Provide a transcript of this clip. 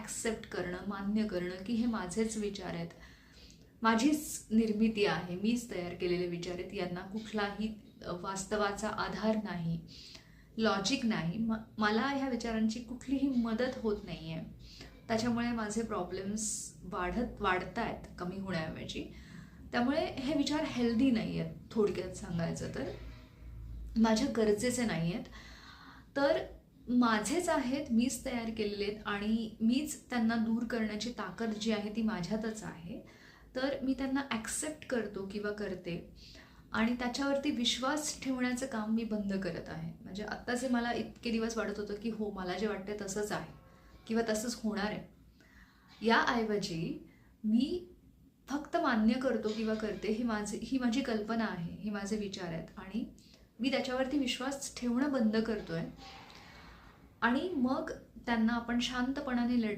Accept करणं, मान्य करणं की हे माझेच विचार आहेत, माझीच निर्मिती आहे, मीच तयार केलेले विचार आहेत, यांना कुठलाही वास्तवाचा आधार नाही, लॉजिक नाही, मला ह्या विचारांची कुठलीही मदत होत नाही आहे. त्याच्यामुळे माझे प्रॉब्लेम्स वाढत आहेत कमी होण्याऐवजी. त्यामुळे हे विचार हेल्दी नाही आहेत. थोडक्यात सांगायचं तर माझ्या गरजेचे नाही आहेत, तर माझेच आहेत, मीच तयार केलेले आहेत आणि मीच त्यांना दूर करण्याची ताकद जी आहे ती माझ्यातच आहे. तर मी त्यांना ॲक्सेप्ट करतो किंवा करते आणि त्याच्यावरती विश्वास ठेवण्याचं काम मी बंद करत आहे. म्हणजे आत्ताचे मला इतके दिवस वाटत होतं की हो, मला जे वाटते तसंच आहे किंवा तसंच होणार आहे. याऐवजी मी फक्त मान्य करतो किंवा करते, ही माझी कल्पना आहे, हे माझे विचार आहेत आणि मी त्याच्यावरती विश्वास ठेवणं बंद करतो आहे आणि मग त्यांना आपण शांतपणाने